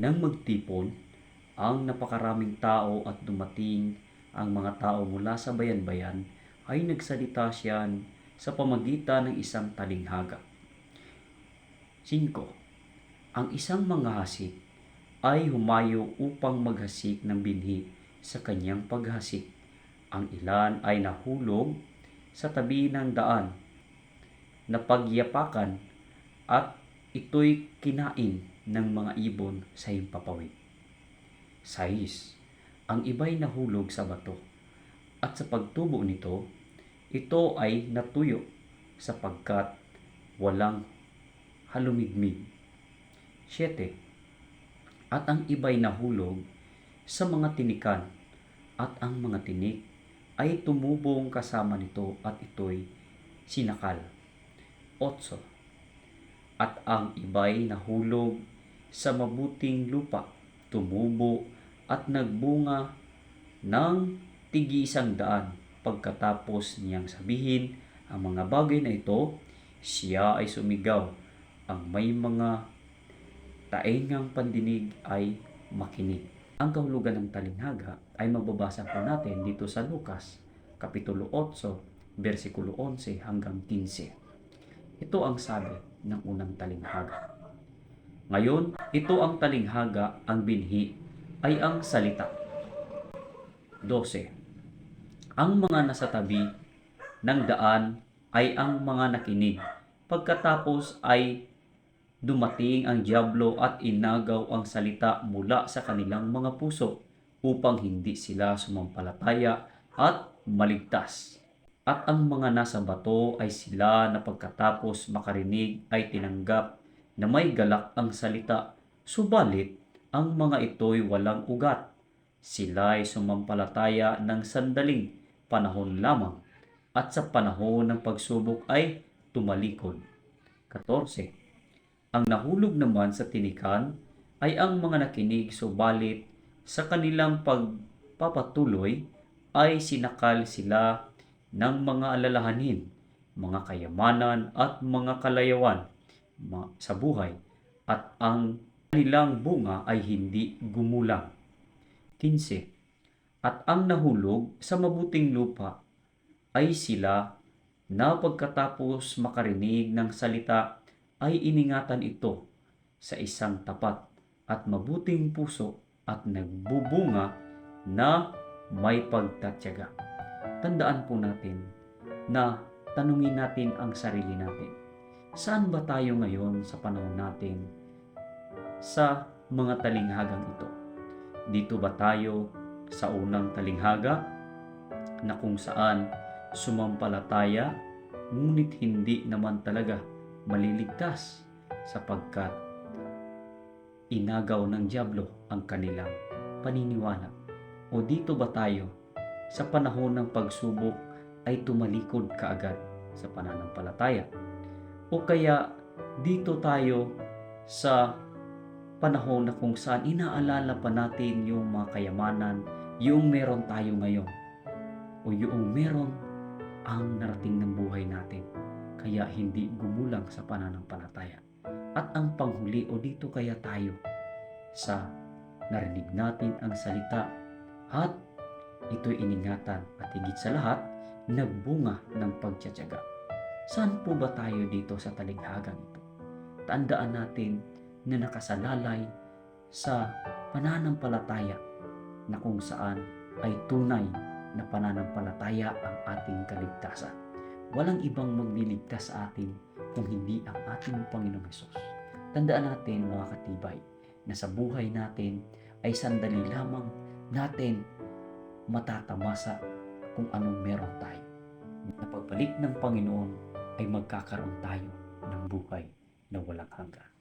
Nang magtipon ang napakaraming tao at dumating ang mga tao mula sa bayan-bayan, ay nagsalita siya sa pamagitan ng isang talinghaga. 5. Ang isang manghasik ay humayo upang maghasik ng binhi sa kanyang paghasik. Ang ilan ay nahulog sa tabi ng daan na pagyapakan at ito'y kinain ng mga ibon sa himpapawid. 6. Ang iba'y nahulog sa bato at sa pagtubo nito, ito ay natuyo sapagkat walang halumigmig. 7. At ang iba'y nahulog sa mga tinikan at ang mga tinik ay tumubong kasama nito at ito'y sinakal. 8. At ang iba'y nahulog sa mabuting lupa, tumubo at nagbunga ng tig-100. Pagkatapos niyang sabihin ang mga bagay na ito, siya ay sumigaw. Ang may mga taingang pandinig ay makinig. Ang kahulugan ng talinghaga ay mababasa po natin dito sa Lucas, Kapitulo 8, versikulo 11 hanggang 15. Ito ang sabi ng unang talinghaga. Ngayon, ito ang talinghaga, ang binhi ay ang salita. 12. Ang mga nasa tabi ng daan ay ang mga nakinig. Pagkatapos ay dumating ang diablo at inagaw ang salita mula sa kanilang mga puso upang hindi sila sumampalataya at maligtas. At ang mga nasa bato ay sila na pagkatapos makarinig ay tinanggap na may galak ang salita, subalit ang mga ito'y walang ugat. Sila'y sumampalataya ng sandaling panahon lamang at sa panahon ng pagsubok ay tumalikod. 14. Ang nahulog naman sa tinikan ay ang mga nakinig, subalit sa kanilang pagpapatuloy ay sinakal sila ng mga alalahanin, mga kayamanan at mga kalayawan sa buhay, at ang kanilang bunga ay hindi gumulang. 15. At ang nahulog sa mabuting lupa ay sila na pagkatapos makarinig ng salita ay iningatan ito sa isang tapat at mabuting puso at nagbubunga na may pagtatyaga. Tandaan po natin na tanungin natin ang sarili natin. Saan ba tayo ngayon sa panahon natin sa mga talinghagang ito? Dito ba tayo sa unang talinghaga na kung saan sumampalataya ngunit hindi naman talaga maliligtas sapagkat inagaw ng diablo ang kanilang paniniwala? O dito ba tayo sa panahon ng pagsubok ay tumalikod kaagad sa pananampalataya? O kaya dito tayo sa panahon na kung saan inaalala pa natin yung mga kayamanan, yung meron tayo ngayon, o yung meron ang narating ng buhay natin, kaya hindi gumulang sa pananampalataya? At ang panghuli, o dito kaya tayo sa narinig natin ang salita at ito'y iningatan at higit sa lahat, nagbunga ng pagtsatsaga? Saan po ba tayo dito sa talinghagang ito? Tandaan natin na nakasalalay sa pananampalataya na kung saan ay tunay na pananampalataya ang ating kaligtasan. Walang ibang magliligtas sa atin kung hindi ang ating Panginoong Hesus. Tandaan natin, mga katibay, na sa buhay natin ay sandali lamang natin matatamasa kung anong meron tayo. Na pagbalik ng Panginoon ay magkakaroon tayo ng buhay na walang hanggan.